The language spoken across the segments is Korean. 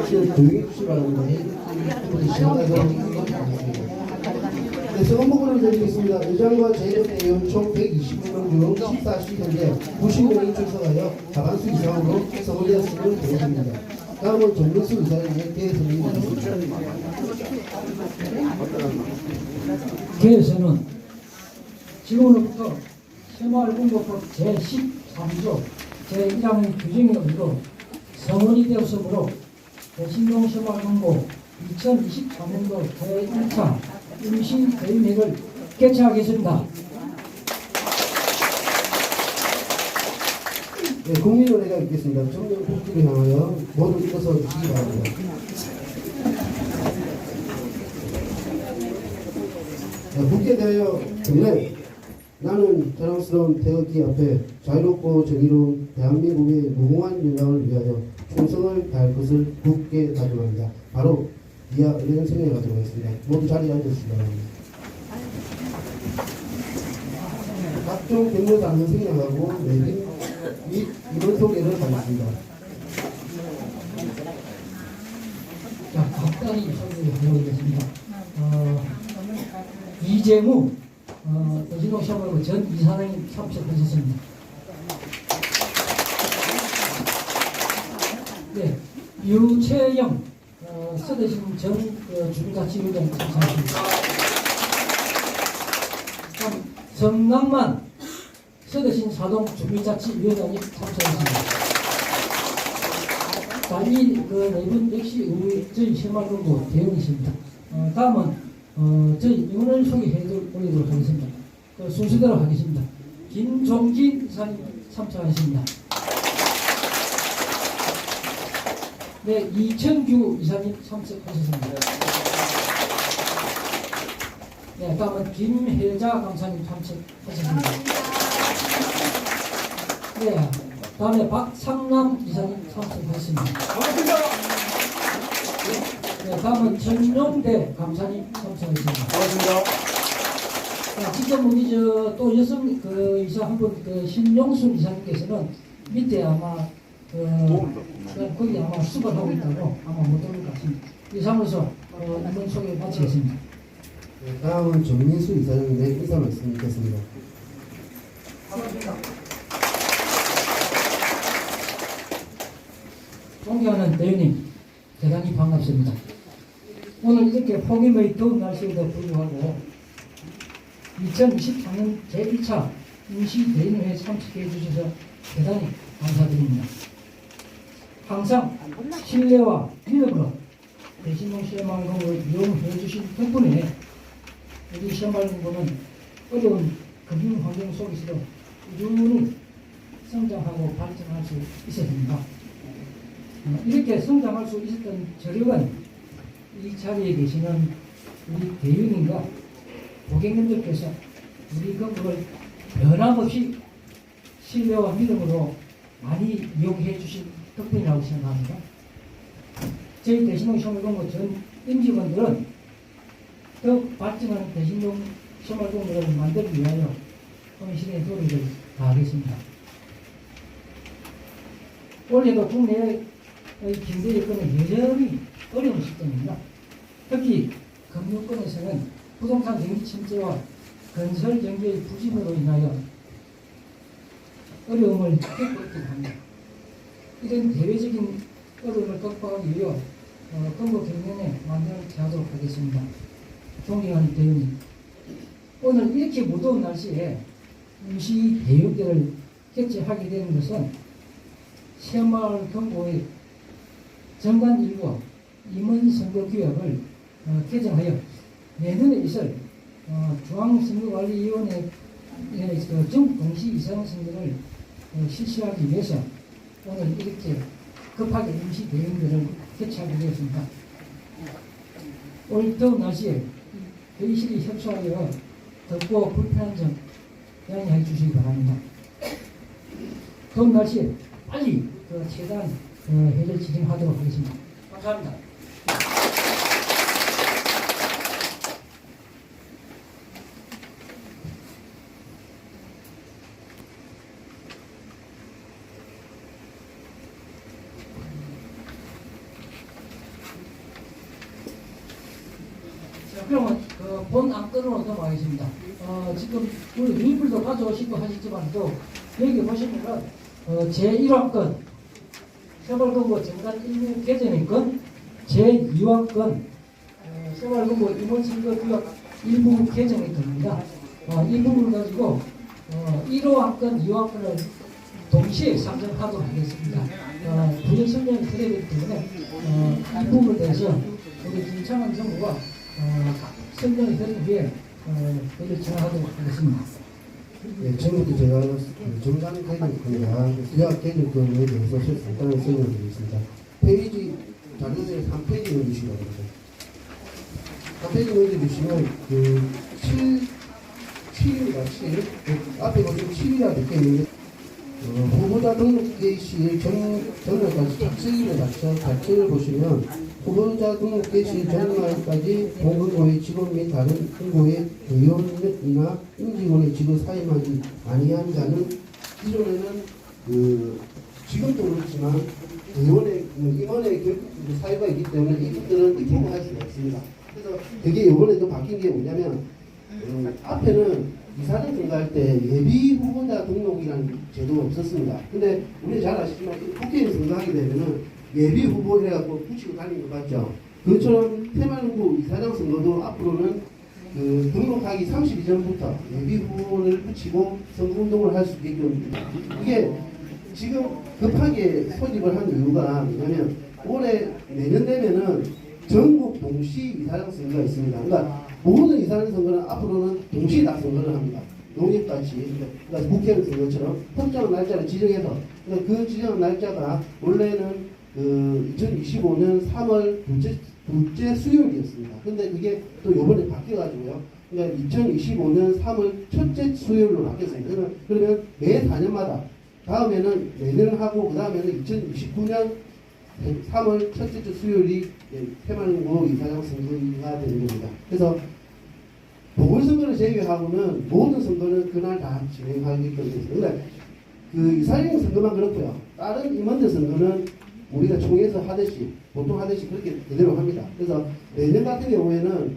조용히 해주시기 바랍니다. 네, 성원보고를 드리겠습니다. 의장과 제1의원 총 120명 중 14시 현재 90명이 출석하여 과반수 이상으로 선거되었음을 보여줍니다. 다음은 정민수 의사에게 개회선언이 있습니다. 개회선은 지금으로부터 새마을공고법 제13조 제1항의 규정에 의거 성원이 되었으므로 대신동 새마을공고 2024년도 제1차 임시대의회를 개최하겠습니다. 네, 국민의회가 있겠습니다. 청년 복지를 향하여 모두 일어서 주시기 바랍니다. 묻게 대하여 근래 나는 자랑스러운 태극기 앞에 자유롭고 정의로운 대한민국의 무궁한 영광을 위하여 충성을 다할 것을 굳게 다짐합니다. 바로 이하 은행 성명을 가지고 하겠습니다. 모두 자리에 앉으시기 바랍니다. 각종 경로단을 생략하고 내린 및 이번 소개를 하겠습니다. 자, 간단히 소개해드리겠습니다. 이재무 대신동 시험하고 전 이사장님 참석하셨습니다. 네, 유채영 서대신 전 주민자치위원장 참석하셨습니다. 성남만 서대신 사동 주민자치위원장님 참석하셨습니다. 자, 이 네 분 역시 저희 새마을공고 대원이십니다. 다음은 저희 임원을 소개해드리도록 하겠습니다. 순서대로 하겠습니다. 김종진 이사님 참석하셨습니다. 네, 이천규 이사님 참석하셨습니다. 네, 다음은 김혜자 감사님 참석하셨습니다. 네, 다음에 박상남 이사님 참석하셨습니다. 네, 다음은 전용대 감사님 참석하셨습니다. 고맙습니다. 자, 지금 우리 또 여성 이사 한 분 신용순 이사님께서는 밑에 아마 거기 아마 수업을 하고 있다고 아마 못 들을 것 같습니다. 이상으로서 이번 소개 마치겠습니다. 네, 다음은 정민수 이사장님의 인사 말씀 듣겠습니다. 존경하는 대위님, 대단히 반갑습니다. 오늘 이렇게 폭염의 더운 날씨에도 불구하고 2024년 제1차 임시대의회에 참석해 주셔서 대단히 감사드립니다. 항상 신뢰와 믿음으로 대신동 새마을공고를 이용해 주신 덕분에 우리 새마을공고는 어려운 금융환경 속에서도 꾸준히 성장하고 발전할 수 있었습니다. 이렇게 성장할 수 있었던 저력은 이 자리에 계시는 우리 대의원님과 고객님들께서 우리 건국을 변함없이 신뢰와 믿음으로 많이 이용해 주신 덕분이라고 생각합니다. 저희 대신동 새마을공고 전 임직원들은 더욱 발전하는 대신동 새마을공고를 만들기 위하여 헌신의 노력을 다하겠습니다. 올해도 국내의 경제 여건은 여전히 어려운 시점입니다. 특히 금융권에서는 부동산 경기 침체와 건설 경기의 부진으로 인하여 어려움을 겪고 있기도 합니다. 이런 대외적인 어려움을 극복하기 위해 건국 경연에 만전을 기하도록 하겠습니다. 존경하는 대의원님, 오늘 이렇게 무더운 날씨에 임시 대의원들을 개최하게 되는 것은 새마을공고의 정관 일부 임원선거규약을 개정하여 내년에 있을 중앙선거관리위원회 정동시 이상 선거를 실시하기 위해서 오늘 이렇게 급하게 임시 대의원들을 개최하게 되었습니다. 올 더운 날씨에 회의실이 협소하여 덥고 불편한 점 양해해 주시기 바랍니다. 더운 날씨에 빨리 최대한 회의를 진행하도록 하겠습니다. 감사합니다. 그러면 본 안건으로 넘어가겠습니다. 지금 우리 유니플도 가져오시고 하시지만도 여기 보시면은 제1호건 새마을금고 정관 일부 개정의 건, 제2호건 새마을금고 임원선거구역 일부 개정의 건입니다. 이 부분을 가지고 1호안건, 2호안건을 동시에 상정하도록 하겠습니다. 부정 설명이 드려야 되기 때문에 이 부분에 대해서 우리 김창완 정부가 설명을 드린 뒤에 여기 진행하도록 하겠습니다. 네, 지금부터 제가 정당 개정권과 수약 개정권에 대해서 간단히 설명드리겠습니다. 페이지 자료에 3페이지를 주시기 바랍니다. 3페이지 먼저 주시면 7입니다. 7. 앞에 보시면 7이라 적혀 있는데 후보자 등록 개시 전날까지 착수일에 맞춰 자체를 보시면 후보자 등록 개시 전날까지 본금고의 직원 및 다른 금고의 의원이나 임직원의 직을 사임하지 아니한 자는 기존에는 지금도 그렇지만 의원의 임원의 사유가 있기 때문에 이분들은 입국할 수가 있습니다. 그래서 그게 이번에도 바뀐 게 뭐냐면 앞에는 이사를 등록할 때 예비 후보자 등록이라는 제도가 없었습니다. 근데 우리 잘 아시지만 국회의원 선거하게 되면은 예비 후보 해갖고 붙이고 다니는 거 맞죠? 그것처럼 새마을금고 이사장 선거도 앞으로는 등록하기 30일 전부터 예비 후보를 붙이고 선거운동을 할 수 있게끔 이게 지금 급하게 소집을 한 이유가 뭐냐면 내년 되면은 전국 동시 이사장 선거가 있습니다. 그러니까 모든 이사장 선거는 앞으로는 동시에 다 선거를 합니다. 농립같이. 그러니까 국회의원 선거처럼 특정한 날짜를 지정해서 그러니까 그 지정한 날짜가 원래는 2025년 3월 둘째 수요일이었습니다. 근데 그게 또 이번에 바뀌어가지고요. 그러니까 2025년 3월 첫째 수요일로 바뀌었습니다. 그러면 매 4년마다 다음에는 내년 하고 그 다음에는 2029년 3월 첫째 주 수요일이 새마을금고 이사장 선거가 되는 겁니다. 그래서 보궐선거를 제외하고는 모든 선거는 그날 다 진행하기 때문에 그러니까 이사장 선거만 그렇고요. 다른 임원들 선거는 우리가 총회에서 하듯이 보통 하듯이 그렇게 그대로 합니다. 그래서 내년 같은 경우에는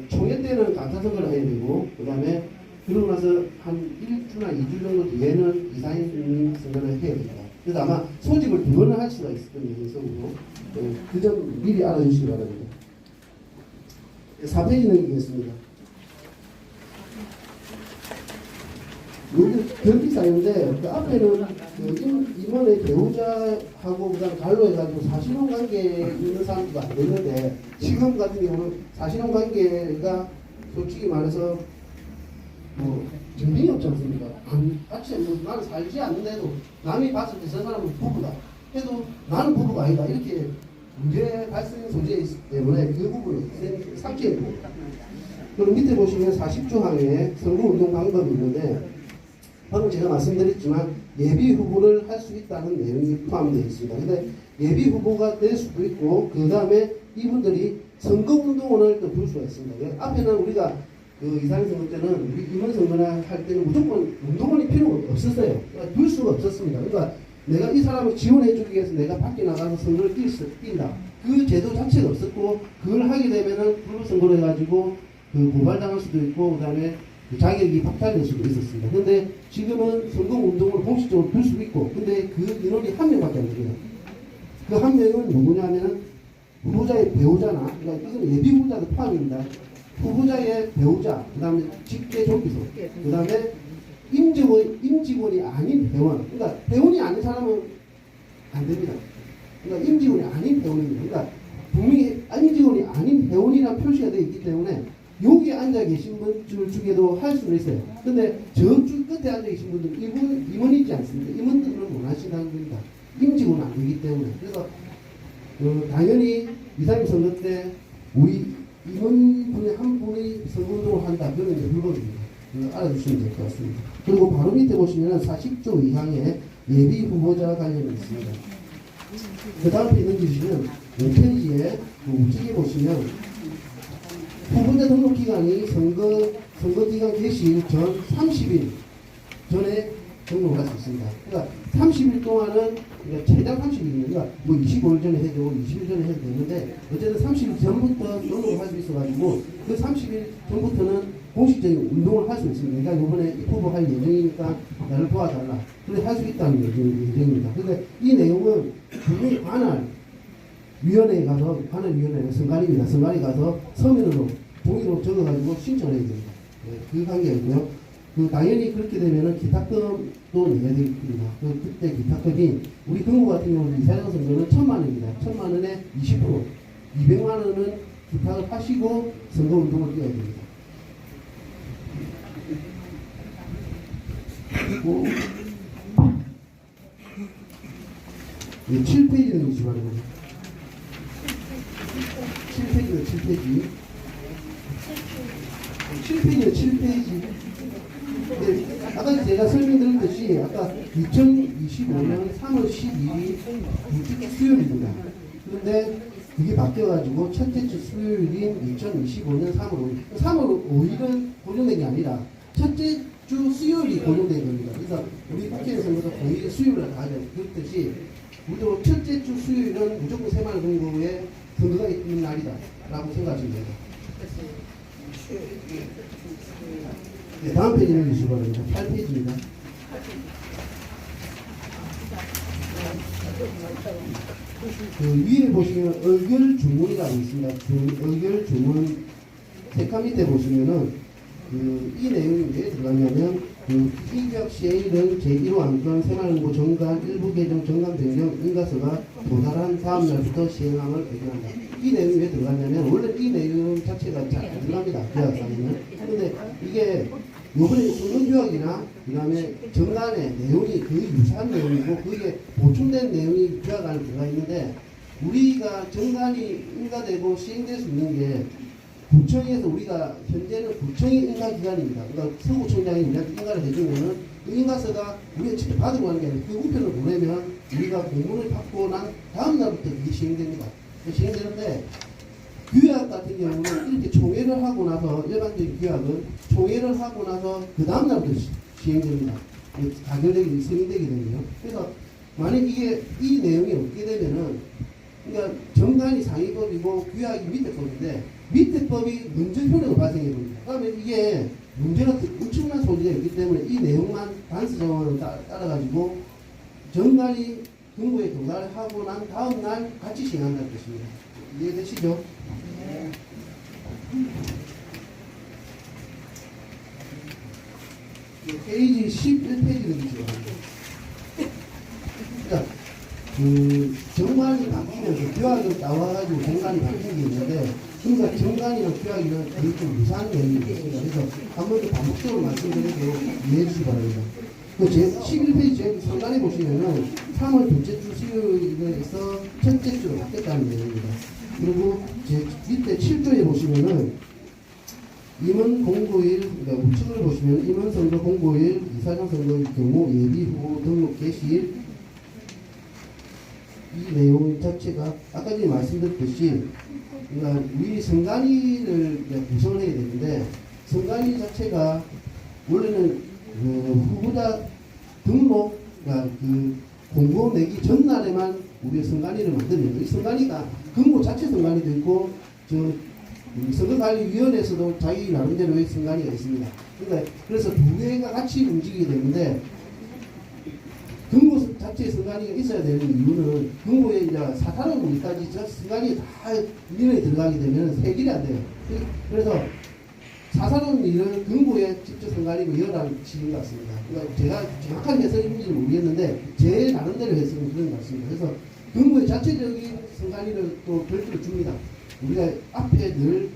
총회 때는 강사 선거를 해야 되고 그 다음에 그러고 나서 한 1주나 2주 정도 뒤에는 이사장 선거를 해야 됩니다. 그래서 아마 소집을 2번을 할 수가 있을 겁니다. 연속으로. 그 점 미리 알아주시기 바랍니다. 4페이지 넘기겠습니다. 여기 변기사인데 그 앞에는 임원의 배우자하고 그다음 갈로 해가지고 사실혼 관계에 있는 사람도 안 되는데 지금 같은 경우는 사실혼 관계가 솔직히 말해서 증빙이 없지 않습니까? 같이 나는 살지 않는데도 남이 봤을 때 저 사람은 부부다 해도 나는 부부가 아니다 이렇게 문제 발생 소지에 있기 때문에 그 부분을 삭제해 줍니다. 그럼 밑에 보시면 40조항에 선거운동 방법이 있는데 방금 제가 말씀드렸지만 예비 후보를 할 수 있다는 내용이 포함되어 있습니다. 근데 예비 후보가 될 수도 있고 그 다음에 이분들이 선거운동원을 또 부를 수가 있습니다. 앞에는 우리가 이사장 선거 때는 우리 임원 선거나 할 때는 무조건 운동원이 필요가 없었어요. 그러니까 둘 수가 없었습니다. 그러니까 내가 이 사람을 지원해주기 위해서 내가 밖에 나가서 선거를 뛴다. 그 제도 자체가 없었고 그걸 하게 되면은 불법선거로 해가지고 고발당할 수도 있고 그 다음에 자격이 박탈될 수도 있었습니다. 근데 지금은 선거운동을 공식적으로 둘 수도 있고 근데 그 인원이 한 명밖에 안 됩니다. 그 한 명은 누구냐면은 후보자의 배우자나 그러니까 이건 예비 후보자도 포함입니다. 후보자의 배우자, 그 다음에 직계 조기소, 그 다음에 임직원이 아닌 회원. 그러니까 회원이 아닌 사람은 안 됩니다. 그러니까 임직원이 아닌 회원입니다. 그러니까 분명히 임직원이 아닌 회원이라는 표시가 되어 있기 때문에 여기 앉아 계신 분들 중에도 할 수는 있어요. 근데 저쪽 끝에 앉아 계신 분들 임원이 있지 않습니까? 임원들은 못 하신다는 겁니다. 임직원은 아니기 때문에. 그래서 당연히 이사님 선거 때 우리 임원분의 한 분이 선거운동을 한다. 그러면 이제 불법입니다. 알아주시면 될 것 같습니다. 그리고 바로 밑에 보시면 40조 이항에 예비 후보자 관련이 있습니다. 그 다음에 넘기시면 5페이지에 우측에 보시면 후보자 등록 기간이 선거기간 개시 전 30일 전에 등록을 할 수 있습니다. 그러니까 30일 동안은 최장 30일입니다. 뭐 25일 전에 해도 20일 전에 해도 되는데 어쨌든 30일 전부터 등록을 할 수 있어가지고 있어가지고 그 30일 전부터는 공식적인 운동을 할 수 있습니다. 내가 이번에 후보할 예정이니까 나를 도와달라. 그래 할 수 있다는 예정입니다. 근데 이 내용은 분명히 관할위원회에 가서, 관할위원회는 선관위입니다. 선관위 가서 서면으로 종이로 적어가지고 신청을 해야 됩니다. 네, 그 관계이고요. 당연히 그렇게 되면은 기탁금도 내야 됩니다. 그때 기탁금이 우리 금고 같은 경우는 이사장 선거는 1,000만 원입니다. 1,000만 원에 20%, 200만 원은 기탁을 하시고 선거 운동을 뛰어야 됩니다. 그리고 7페이지는 보시기 바랍니다. 7페이지는 7페이지. 7페이지는 7페이지. 네, 아까 제가 설명드렸듯이 아까 2025년 3월 12일이 둘째 주 수요일입니다. 그런데 그게 바뀌어가지고 첫째 주 수요일인 2025년 3월 5일. 3월 5일은 고정된 게 아니라 첫째 주 수요일이 고정된 겁니다. 그래서 우리 국회에서부터 거의 수요일을 가죠. 그렇듯이 우리도 첫째 주 수요일은 무조건 새마을 금고에 선거가 있는 날이다 라고 생각하시면 됩니다. 네, 다음 페이지를 주시기 바랍니다. 8페이지입니다. 위에 보시면 의결 주문이라고 있습니다. 의결 주문 색깔 밑에 보시면은 이 내용이 왜 들어가냐면 피격 시행일은 제1호 안건 새마을금고 정관 일부 개정 정관 변경 인가서가 도달한 다음 날부터 시행함을 의견한다. 이 내용이 왜 들어가냐면 원래 이 내용 자체가 잘 안 들어갑니다. 계약상에는. 그런데 이게 요번에 수능교육이나 그 다음에 정관의 내용이 거의 유사한 내용이고 그게 보충된 내용이 교약 안에 들어가 있는데 우리가 정관이 인가되고 시행될 수 있는 게 구청에서 우리가 현재는 구청이 인가기관입니다. 그러니까 서구청장이 우리한테 인가를 해주면은 그 인가서가 우리가 직접 받으러 가는 게 아니라 그 우편을 보내면 우리가 공문을 받고 난 다음 날부터 그게 시행됩니다. 시행되는데 규약 같은 경우는 이렇게 총회를 하고 나서 일반적인 규약은 총회를 하고 나서 그 다음 날부터 시행됩니다. 가결되기 승인되게 되면요. 그래서 만약 이게 이 내용이 없게 되면은 그러니까 정관이 상위법이고 규약이 밑에 법인데 밑에 법이 문제 효력을 발생해 봅니다. 그러면 이게 문제가 엄청난 소지가 있기 때문에 이 내용만 단수 정원을 따라가지고 정관이 금고에 도달하고 난 다음 날 같이 시행한다는 뜻입니다. 이해되시죠? 네. 페이지 11페이지를 주시기 바랍니다. 그러니까 정관이 바뀌면서 규약을 나와가지고 정관이 바뀐 게 있는데 그러니까 정관이랑 규약이랑 거의 좀 유사한 내용이 있습니다. 그래서 한 번 더 반복적으로 말씀드리고 이해해 주시기 바랍니다. 제 11페이지 상단에 보시면은 3월 둘째 주 수요일에서 첫째 주로 바뀌었다는 내용입니다. 그리고 제 밑에 7조에 보시면은 임원 공고일, 그러니까 우측을 보시면 임원 선거 공고일, 이사장 선거일 경우 예비 후보 등록 개시일 이 내용 자체가 아까 전에 말씀드렸듯이 그러니까 우리 선관위를 구성을 해야 되는데 선관위 자체가 원래는 후보자 등록 그러니까 공고 내기 전날에만 우리 선관위를 만드는 이 선관위가 금고 자체 선관위도 있고 선거관리위원회에서도 자기 나름대로의 선관위가 있습니다. 그러니까 그래서 두 개가 같이 움직이게 되는데 금고 자체의 선관위가 있어야 되는 이유는 금고에 이제 사타로 일까지 저 선관위 다 민원이 들어가게 되면 해결이 안 돼요. 그래서 사사로운 일을 금고에 직접 선관위가 열어치는 것 같습니다. 그러니까 제가 정확한 해석인지는 모르겠는데 제 나름대로 해석은 그런 것 같습니다. 그래서 금고의 자체적인 선관위를 또 별도로 줍니다. 우리가 앞에 늘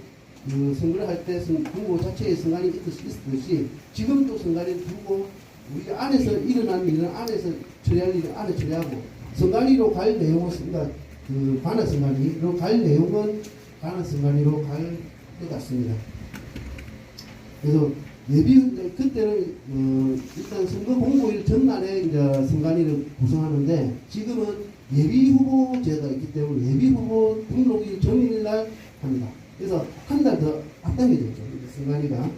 선거를 할 때 금고 자체의 선관위 있듯이 지금도 선관위를 두고 우리가 안에서 일어난 일은 안에서 처리할 일은 안에 처리하고 선관위로 갈 내용은 그러니까 관할 선관위로 갈 내용은 관할 선관위로 갈 것 같습니다. 그래서 그때는 일단 선거 공고일 전날에 이제 선관위를 구성하는데 지금은 예비 후보제가 있기 때문에 예비 후보 등록일 전일날 합니다. 그래서 한 달 더 앞당겨 졌죠. 선관위가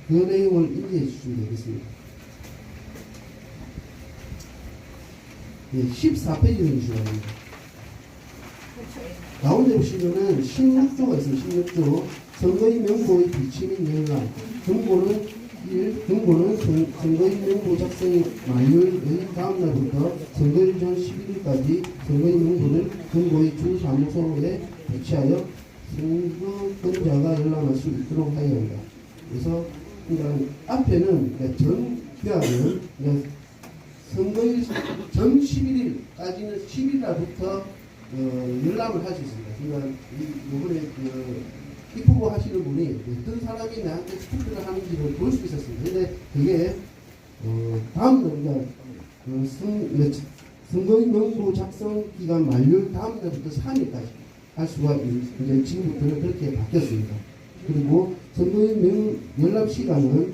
그 내용을 인지해 주시면 되겠습니다. 14페이지를 주셔야 합니다. 가운데 보시면은 16조가 있습니다. 16조. 선거인 명부의 비치민 열람. 금고는 선거인 명부 작성이 만료의 다음 날부터 선거일 전 11일까지 선거인 명부를 금고의 주 사무소에 배치하여 선거권자가 열람할 수 있도록 하여야 한다. 그래서 그러니까 앞에는 그러니까 전 규약은 그러니까 선거일 전 11일까지는 10일날부터 열람을 할 수 있습니다. 그러니까 이번에 입후보 하시는 분이 어떤 사람이 나한테 투표를 하는지를 볼 수 있었습니다. 근데 그게 다음날 그러니까 선거인 명부 작성 기간 만료 다음 날부터 3일까지 할 수가 이제 지금부터는 그렇게 바뀌었습니다. 그리고 선거인 열람 시간은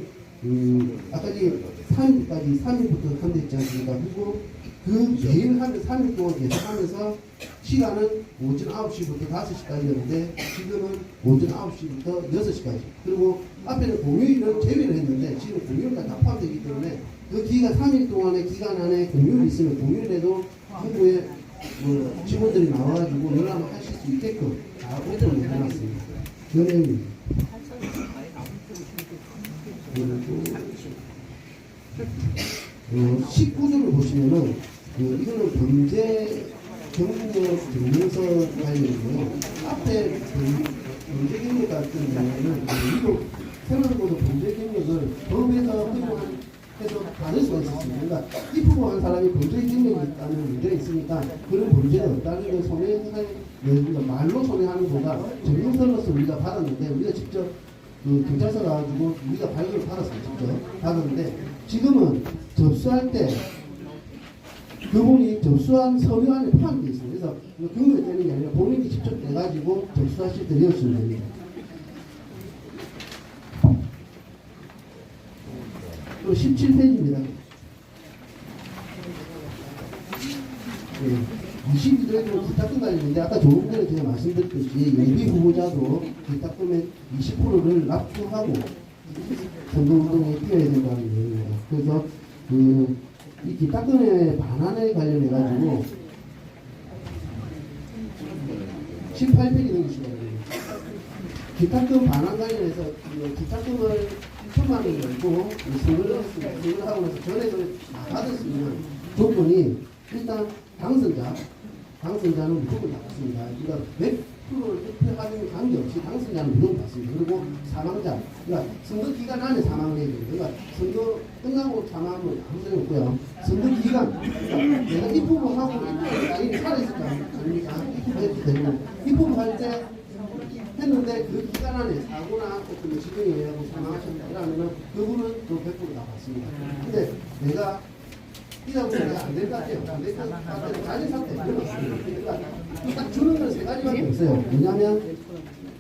아까 3일부터 한대 있지 않습니까? 그리고 그 매일 하면 3일 동안 계속하면서 시간은 오전 9시부터 5시까지였는데 지금은 오전 9시부터 6시까지. 그리고 앞에는 공휴일은 제외를 했는데 지금 공휴일까지 다 포함되기 때문에 그 기간 3일 동안의 기간 안에 공휴일이 있으면 공휴일에도 정부의 직원들이 나와가지고 열람을 하실 수 있게끔 다 오픈을 해놨습니다. 그 내용입니다. 그리고 19조를 보시면은 이거는 범죄 경력 증명서 관련이고요. 앞에 범죄 경력 같은 경우에는 이거 생각보다 범죄 경력을 법에서 허용해서 받을 수가 있었습니다. 그러니까 입후보한 사람이 범죄 경력이 있다는 문제가 있으니까 그런 범죄가 없다는 걸 소개할 우리가 말로 소개하는 거가 증명서로서 우리가 받았는데 우리가 직접 경찰서 가가지고 우리가 발급을 받았어요. 직접 받았는데 지금은 접수할 때 그분이 접수한 서류 안에 포함되어 있습니다. 그래서 근거에 되는 게 아니라 본인이 직접 내가지고 접수하실 때 내었으면 됩니다. 또 17페이지입니다. 22조에도 기탁금 관련인데 아까 조금 전에 제가 말씀드렸듯이 예비 후보자도 기탁금의 20%를 납부하고 선거운동에 뛰어야 된다는 얘기입니다. 그래서 이 기탁금의 반환에 관련해가지고 18페이지 넘기시면 됩니다. 기탁금 반환 관련해서 기탁금을 1천만 원을 내고 선거를 하고 나서 전액을 받을 수 있는 조건이 일단 당선자는 무조건 받습니다. 그러니까 100%를 투표하는 관계없이 당선자는 무조건 받습니다. 그리고 사망자, 그러니까 선거 기간 안에 사망을 해야 됩니다. 그러니까 선거 끝나고 사망은 아무 소용 없고요. 선거 기간, 그러니까 내가 입후보하고 입후보 라인이 살아있을 거 아닙니까? 입후보했기 때문에 입후보할 때 했는데 그 기간 안에 사고나 어떤 지병에 의하고 사망하셨다 이러면은 그분은 또 100%다 받습니다. 근데 내가 이다보니까 안 될 것 같아요. 안 될 것 같아요. 자진 사퇴 이런 거 없습니다. 그러니까 딱 주는 건 세 가지밖에 없어요. 왜냐하면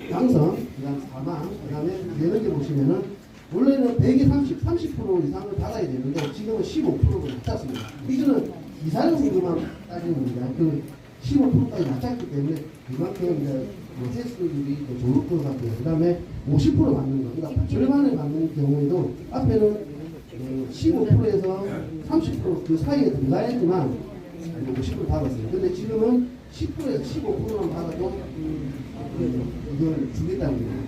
당선, 그다음 사망, 그다음에 내는 게 보시면은 원래는 100에 30% 이상을 받아야 되는데 지금은 15%를 낮췄습니다. 이거는 이사용료만 따지는 겁니다. 그 15%까지 낮췄기 때문에 그만큼 이제 횟수율이 더 좋을 것 같고요. 그다음에 50% 받는 거, 그러니까 절반을 받는 경우에도 앞에는 15%에서 30% 그 사이에 들어가야지만 50% 받았어요. 근데 지금은 10%에서 15%만 받아도 이걸 주겠다는 거예요.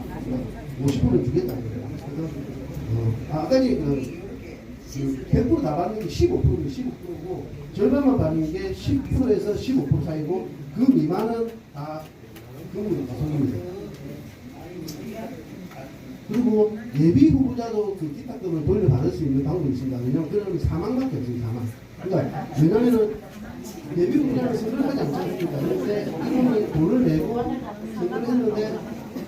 50%를 주겠다는 거예요. 그래서 아까 100% 다 받는 게 15%고 15%고 절반만 받는 게 10%에서 15% 사이고 그 미만은 다 금융 가성입니다. 그리고 예비 후보자도 그 기탁금을 돌려받을 수 있는 방법이 있습니다. 왜냐하면 그런 사망밖에 없습니다. 사망. 그러니까 왜냐하면은 예비 후보자는 선거를 하지 않지 않습니까? 그런데 이분이 돈을 내고 선거를 했는데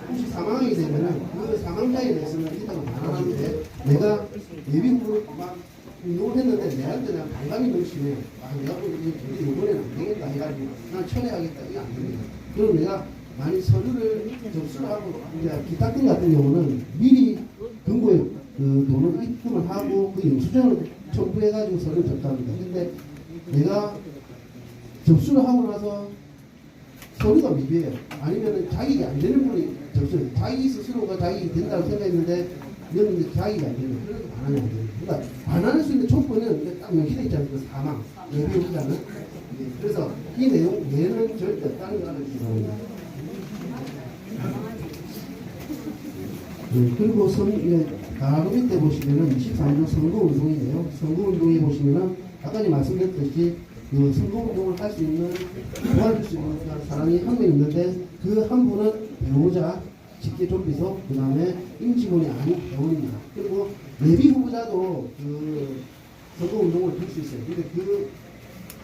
혹시 사망하게 되면은 그 사망자에 대해서는 기탁을 반환하는데 내가 예비 후보를 막 운동을 했는데 내한테 내가 반감이 너무 심해요. 내가 이번에는 안 되겠다 해가지고 난 철회하겠다. 이게 안 됩니다. 그럼 내가 만약 서류를 접수를 하고 이제 기탁금 같은 경우는 미리 금고에 그 돈을 입금을 하고 그 영수증을 첨부해가지고 서류를 접수합니다. 근데 내가 접수를 하고 나서 서류가 미비해요. 아니면은 자격이 안 되는 분이 접수해요. 자기 스스로가 자격이 된다고 생각했는데 이건 이제 자격이 안 되는 그래서 반환이 안 돼요. 그러니까 반환할 수 있는 조건은 딱 명시되어 있잖아요. 그 사망, 예비후보자는. 그래서 이 내용 얘는 절대 없다는 걸 알아주시기 바랍니다. 그리고 바로 밑에 보시면은 24년 선거운동이네요. 선거운동에 보시면은 아까 말씀드렸듯이 그 선거운동을 할 수 있는 도와줄 수 있는 사람이 한 명 있는데 그 한 분은 배우자, 직계존비속, 그 다음에 임직원이 아닌 배우입니다. 그리고 예비 후보자도 그 선거운동을 할 수 있어요. 근데 그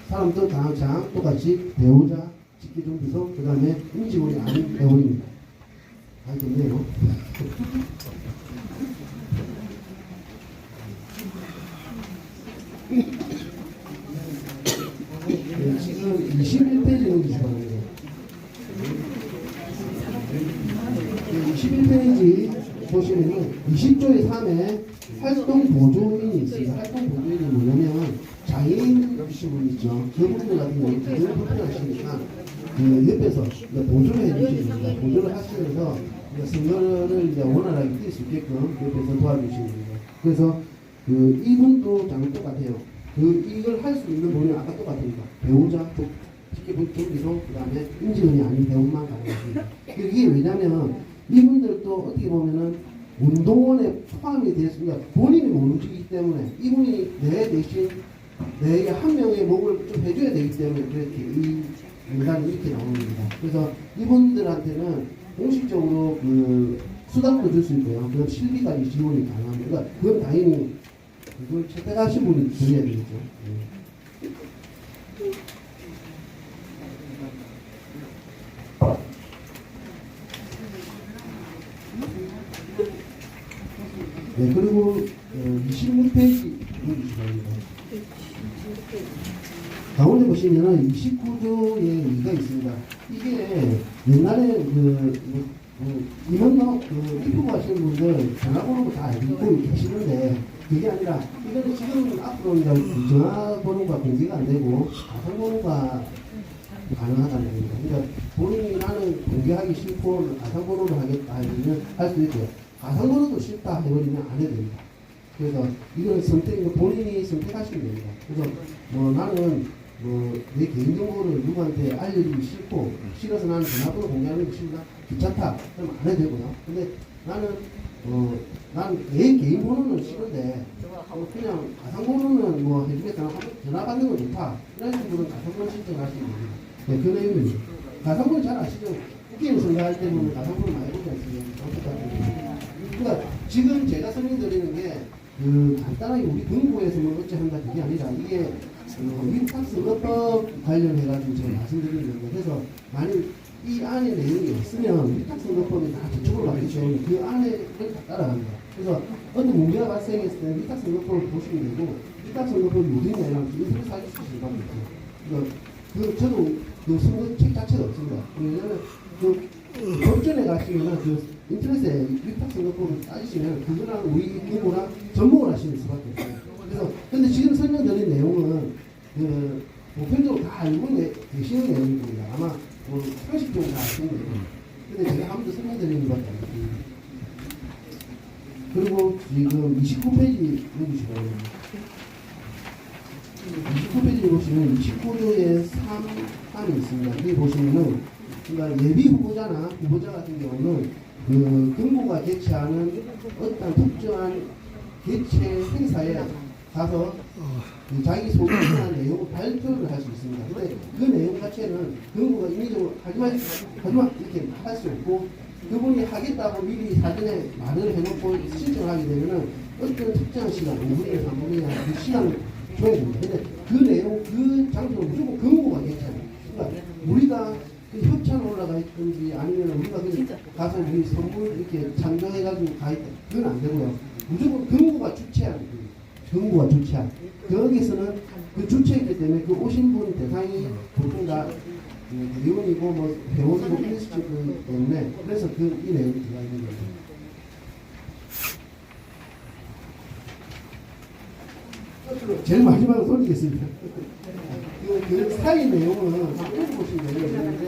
사람도 장 똑같이 배우자, 직계존비속, 그 다음에 임직원이 아닌 배우입니다. 알겠네요. 네, 지금 21페이지는 주시거든요. 21페이지 보시면은 20조의 3에 활동 보조인이 있습니다. 활동 보조인이 뭐냐면 장애인이신 분 있죠. 그분들 같은 경우는 그들을 불편하시니까 그 옆에서 보조를 해주시는 겁니다. 보조를 하시면서 선거를 이제 원활하게 뛸 수 있게끔 옆에서 도와주시는 겁니다. 그래서 그 이분도 장 똑같아요. 이걸 할 수 있는 분이 아까 똑같으니까 배우자, 특히 정비소, 그 다음에 임직원이 아닌 배우만 가능합니다. 이게 왜냐면 이분들도 어떻게 보면은 운동원에 포함이 되었습니다. 본인이 못 움직이기 때문에 이분이 내 대신 내 한 명의 목을 좀 해줘야 되기 때문에 그렇게 이 인간이 이렇게 나오는 겁니다. 그래서 이분들한테는 공식적으로 그 수당도 줄 수 있고요. 그럼 실비까지 지원이 가능합니다. 그러니까 그건 당연히 그걸 채택하신 분이 드려야 되겠죠. 네, 그리고 26페이지 보여주시기 바랍니다. 가운데 보시면은 29조의 2가 있습니다. 이게 옛날에 임원로 입국 하시는 분들 전화번호도 다 알고 계시는데 그게 아니라 이거는 지금 앞으로 이제 전화번호가 공개가 안 되고 가상번호가 가능하다는 겁니다. 그러니까 본인이 나는 공개하기 싫고 가상번호로 하겠다 하면 할 수 있고요. 가상번호도 싫다 해버리면 안 해야 됩니다. 그래서 이건 본인이 선택하시면 됩니다. 그래서 나는 내 개인정보를 누구한테 알려주기 싫어서 나는 전화번호 공개하는 게 싫다, 귀찮다, 그러면 안 해도 되고요. 근데 나는 내 개인 번호는 싫은데 그냥 가상번호는 해주겠다, 전화 받는 건 좋다, 이런 식으로 가상번호 신청하시면 됩니다. 네, 그 내용입니다. 가상번호 잘 아시죠? 국회의원 선거할 때는 가상번호 많이 보지 않습니까? 그러니까 지금 제가 설명드리는 게 간단하게 우리 정부에서는 어찌 한다 그게 아니라 이게 위탁선거법 관련해가지고 제가 말씀드리는 겁니다. 그래서 만일 이 안에 내용이 없으면 위탁선거법이 다 저쪽으로 가겠죠. 그 안에 다 따라갑니다. 그래서 어떤 문제가 발생했을 때 위탁선거법을 보시면 되고 위탁선거법이 어디냐면 인터넷 사이트 쓰실 수밖에 없어요. 저도 그 선거책 자체가 없습니다. 왜냐면 법전에 가시면 인터넷에 위탁선거법을 따지시면 그거랑 우리 공부랑 접목을 하시는 수밖에 없어요. 그래서 근데 지금 설명드린 내용은 보편적으로 다 알고 계시는 내용입니다. 아마 상식적으로 다 아시는 내용. 근데 제가 한 번 더 설명드리는 것밖에 안 됩니다. 그리고 지금 29페이지 보시고요. 29페이지 보시면 29조에 3이 있습니다. 여기 보시면은 그러니까 예비 후보자나 후보자 같은 경우는 정부가 개최하는 어떤 특정한 개최 행사에 가서 자기 소개나 내용을 발표를 할 수 있습니다. 근데 그 내용 자체는 정부가 인위적으로 하지마 이렇게 할 수 없고 그분이 하겠다고 미리 사전에 말을 해놓고 신청하게 되면은 어떤 특정한 시간, 5분이나 3분이나 그 시간을 줘야 됩니다. 근데 그 내용, 그 장소는 무조건 정부가 개최합니다. 그러니까 우리가 협찬 올라가 있든지 아니면 우리가 가서 우리 선물 이렇게 창조해가지고 가 있다. 그건 안 되고요. 무조건 정부가 주최하는 거예요. 정부가 주최한. 거기서는 그 주최했기 때문에 그 오신 분 대상이 보통 다 의원이고 회원이고 그랬기 때문에 그래서 이 내용이 들어가 있는 거예요. 제일 마지막으로 돌리겠습니다. 그 사이 내용은 한번 읽어보시면 되는데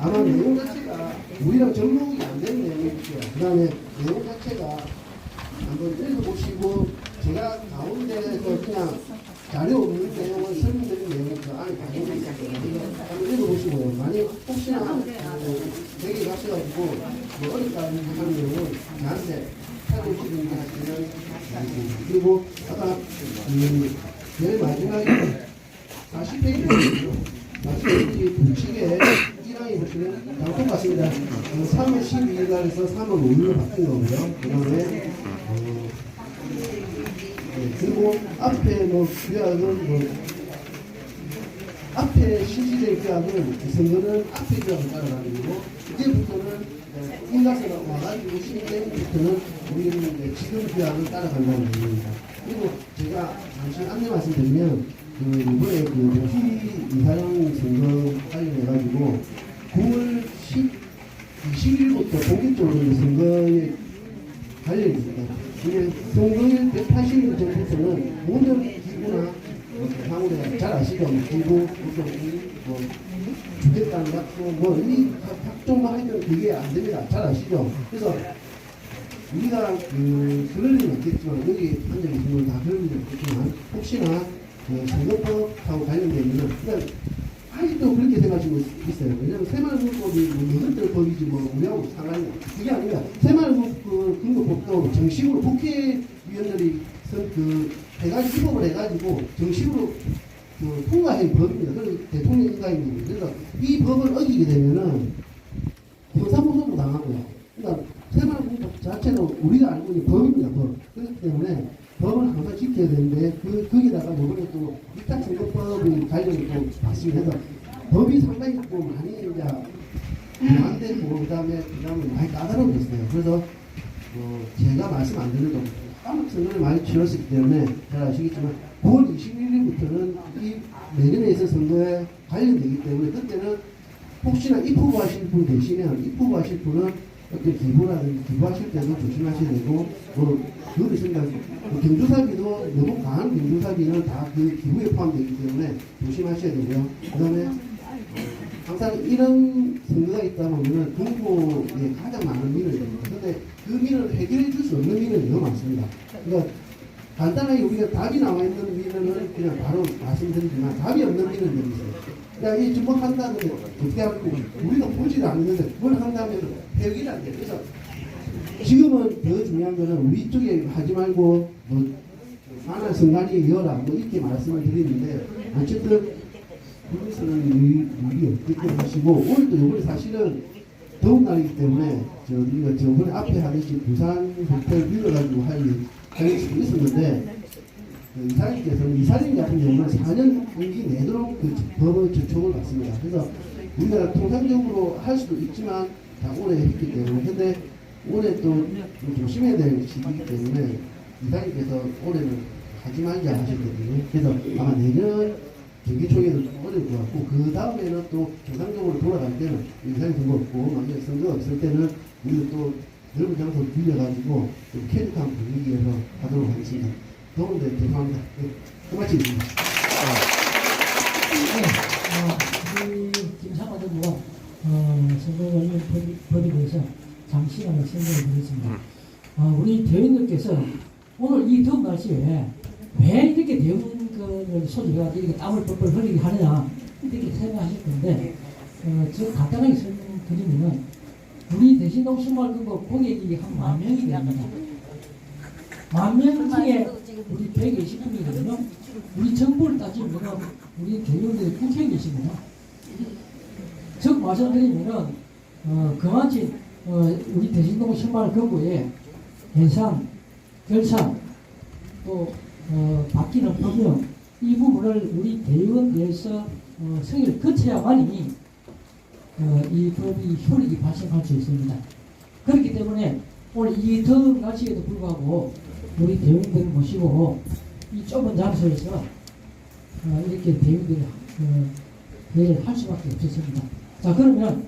아마 내용 자체가 우리랑 접목이 안 되는 내용이죠. 그 다음에 내용 자체가 한번 읽어보시고 제가 가운데에서 그냥 자료 없는 내용은 설명드린 내용은 그 안에 다 적혀 있거든요. 한번 읽어보시고요. 만약 혹시나 되게 가셔가지고 뭐 어렵다는 하는 내용은 저한테 찾아오시든지 하시면 그리고 아까 제일 마지막에 40페이지 40페이지 불칙에 1항이 보시면 다 똑같습니다. 3월 12일 날에서 3월 5일로 바뀐 거고요. 그 다음에 그리고 앞에 뭐 규약은 뭐 앞에 실시된 규약은 선거는 앞에 규약을 따라가는 거고 이제부터는 인가서가 와가지고 시행부터는 우리는 이제 지금 규약을 따라간다는 얘기입니다. 그리고 제가 잠시 안내 말씀드리면 이번에 피 이사장 선거 관련해가지고 9월 20일부터 본격적으로 선거에 관련입니다. 이게 선거일 180일 전부터는 모든 기구나 향후에 잘 아시죠? 기구, 뭐 주택단 같고 뭐이 각종만 하면 그게 안 됩니다. 잘 아시죠? 그래서 우리가 그럴 일은 없겠지만 여기 앉아 계신 분은 다 그럴 일은 없겠지만 혹시나 선거법하고 관련되면 그냥 아직도 그렇게 생각하시고 있어요. 왜냐하면 새마을금고법이 뭐 너희들 법이지 뭐 우리하고 상관이 그게 아니라 새마을금고법도 정식으로 국회의원들이 해가지고 입법을 해가지고 정식으로 통과한 법입니다. 그래서 대통령 인가입니다. 그래서 이 법을 어기게 되면은 형사고소도 당하고요. 그러니까 새마을금고법 자체는 우리가 알고 있는 법입니다. 법. 그렇기 때문에 법을 항상 지켜야 되는데 거기다가 이번에 또 위탁선거법이 관련이 또 발생해서 법이 상당히 또 많이 이제 보완되고 그다음에 많이 까다로워졌어요. 그래서 제가 말씀 안 드려도 한국 선거를 많이 치렀기 때문에 잘 아시겠지만 9월 21일부터는 이 내년에 있을 선거에 관련되기 때문에 그때는 혹시나 입후보하실 분 계시면 입후보하실 분은 어떤 기부라든지 기부하실 때도 조심하셔야 되고 그거 있습니다. 경조사비도 너무 강한 경조사비는 다 그 기부에 포함되기 때문에 조심하셔야 되고요. 그 다음에 항상 이런 선거가 있다 보면은 공보에 가장 많은 민원이 됩니다. 근데 그 민원을 해결해 줄 수 없는 민원이 너무 많습니다. 그러니까 간단하게 우리가 답이 나와 있는 민원을 그냥 바로 말씀드리지만 답이 없는 민원들이 있어요. 야, 이 주목한다는데 어떻게 하고 우리가 보지도 않는데 뭘 한다면 해결이 안 돼요. 그래서 지금은 더 중요한 거는 우리 쪽에 하지 말고 뭐 하나 선관위 이어라 뭐 이렇게 말씀을 드리는데 어쨌든 거기서는 무리 없게 하시고 오늘도 이번에 사실은 더운 날이기 때문에 우리가 저번에 앞에 하듯이 부산 호텔 빌려가지고 할 수도 있었는데 이사님 같은 경우는 4년 임기 내도록 그 법의 저촉을 받습니다. 그래서 우리가 통상적으로 할 수도 있지만 다 오래 했기 때문에 근데 올해 또 조심해야 될 시기이기 때문에 이사님께서 올해는 하지 말자 하셨거든요. 그래서 아마 내년 정기총회는 어려울 것 같고 그 다음에는 또 정상적으로 돌아갈 때는 이사님 선거 없고 만약에 선거 없을 때는 우리도 또 넓은 장소를 빌려가지고 좀 쾌적한 분위기에서 하도록 하겠습니다. 더운데 죄송합니다. 네, 고맙습니다. 김상환 의원과 선거 관련 법에 대해서 잠시만 설명을 드리겠습니다. 우리 대원님께서 오늘 이 더운 날씨에 왜 이렇게 대원을 소지해가지고 이렇게 땀을 뻘뻘 흘리게 하느냐 이렇게 생각하실 건데 저 간단하게 설명드리면 우리 대신동 신발금고 고객이 한 10,000명이 됩니다. 10,000명 중에 우리 120분이거든요. 우리 정부를 따지면 우리 교육들이 국회의원이시구나. 즉 말씀드리면은 그만치 우리 대신동 신발금고에 예산, 결산, 또 바뀌는 법령 이 부분을 우리 대의원에서 승인을 거쳐야만이 이 법이 효력이 발생할 수 있습니다. 그렇기 때문에 오늘 이 더운 날씨에도 불구하고 우리 대의원들 모시고 이 좁은 장소에서 이렇게 대의원들이 회의를 할 수밖에 없었습니다. 자 그러면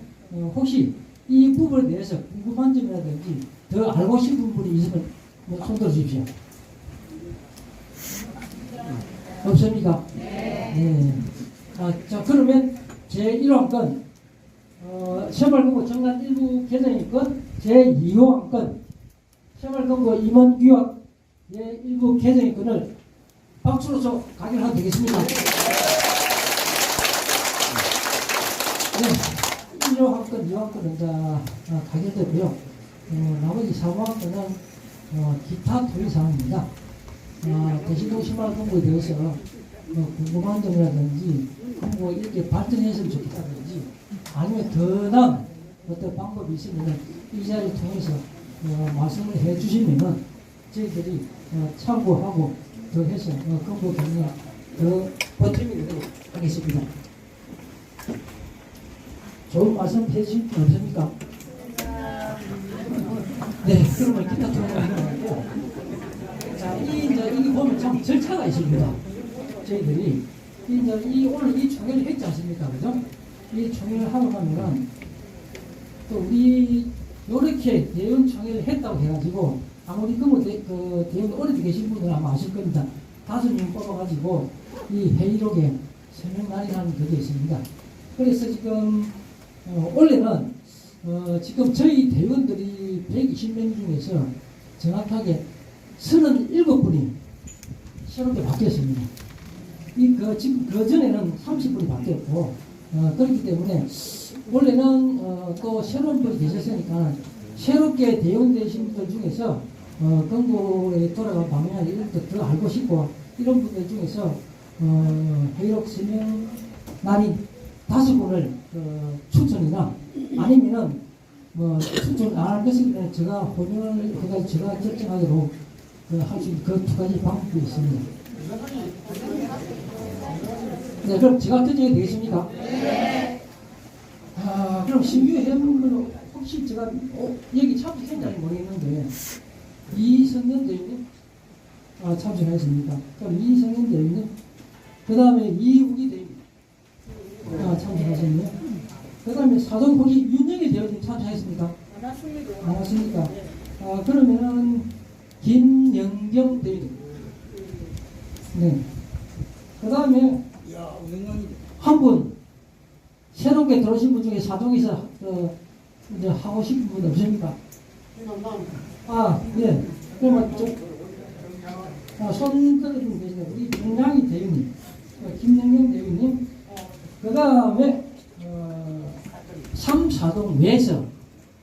혹시 이 부분에 대해서 궁금한 점이라든지 더 알고 싶은 분이 있으면 손 들어 주십시오. 없습니까? 네. 자 그러면 제1호안건 새마을금고 정관 일부 개정인건 제2호안건 새마을금고 임원규약의 일부 개정인건을 박수로 가결하면 되겠습니까? 네, 1호학건, 2호학건은 이제 가결되고요. 나머지 4호학건은 기타 토의 사항입니다. 대신도 심화정보에 대해서 궁금한 점이라든지 뭐 이렇게 발전했으면 좋겠다든지 아니면 더 나은 어떤 방법이 있으면 이 자리를 통해서 말씀을 해 주시면은 저희들이 참고하고 더 해서 건보 경력 더 버티면 하겠습니다. 좋은 말씀 해주실 분 없습니까? 네, 그러면 기타 토론을 일어나고 자, 이게 보면 참 절차가 있습니다. 저희들이 오늘 이 총회를 했지 않습니까? 그죠? 이 총회를 하고 나면은 또 우리 요렇게 대응 총회를 했다고 해가지고 아무리 그 대응 어려져 계신 분들은 아마 아실 겁니다. 5명 뽑아가지고 이 회의록에 서명날이라는 그게 있습니다. 그래서 지금 원래는 지금 저희 대원들이 120명 중에서 정확하게 37분이 새롭게 바뀌었습니다. 지금 그 전에는 30분이 바뀌었고, 그렇기 때문에 원래는 또 새로운 분이 계셨으니까 새롭게 대원되신 분들 중에서 건국에 돌아간 방향을 이런 것더 알고 싶고 이런 분들 중에서 회의록 서명 날이 5분을 추천이나 아니면은 추천 안 할 것을 제가 혼용을 해가지고 제가 결정하도록 할 수 있는 그 2가지 방법이 있습니다. 네, 그럼 제가 결정이 되겠습니까? 네. 그럼 신규 회원분은 혹시 제가 여기 참석했는지 모르겠는데 이성년 대위님 참석하셨습니까? 그럼 이성년 대위님, 그 다음에 이우기 대위님 참석하셨네요. 그 다음에 사정포기 윤영희 대위님 참석하셨습니까? 안 왔습니까? 그러면은 김영경 대위님. 네. 그 다음에 한 분 새롭게 들어오신 분 중에 사정에서 이제 하고 싶은 분 없습니까? 예. 그러면 손 들어주면 되시네요. 우리 김양희 대위님, 김영경 대위님. 그 다음에 3, 4동 외에서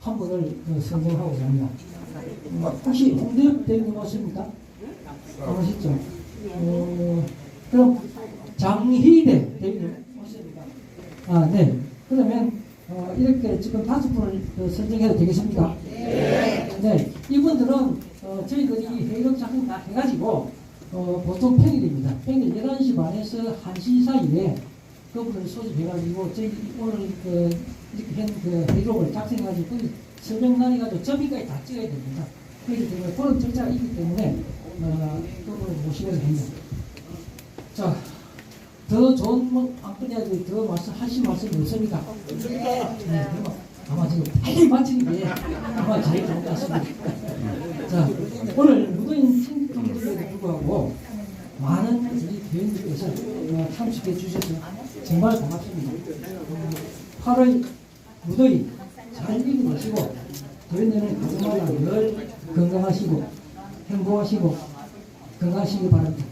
한 분을 선정하고자 합니다. 혹시 홍대엽 대위님 오십니까? 안 오셨죠? 그럼 장희대 대위님 오십니까? 네. 그러면 이렇게 지금 5분을 선정해도 되겠습니까? 네. 이분들은 저희들이 회의록 작성 다 해가지고 보통 평일입니다. 평일 11시 반에서 1시 사이에 그분을 소집해가지고 저희 오늘 이렇게 한 회의록을 작성해가지고 거기 서명날이 가지고 점이까지 다 찍어야 됩니다. 그렇기 때문에 그런 절차가 있기 때문에 그분을 모시고자 합니다. 자, 더 좋은 안건이라도 더 하실 말씀이 없습니까? 네, 아마 지금 빨리 마치는 게 아마 제일 좋은 것 같습니다. 자, 오늘 무도인 친구들에도 불구하고 많은 우리 교인들께서 참석해 주셔서 정말 고맙습니다. 8월 무더위 잘 이겨내시고 교인들은 그동안 늘 건강하시고 행복하시고 건강하시기 바랍니다.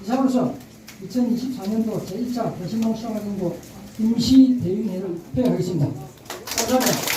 이상으로서 2024년도 제1차 대신봉 시험학년도 임시 대위회를 폐하겠습니다. 감사합니다.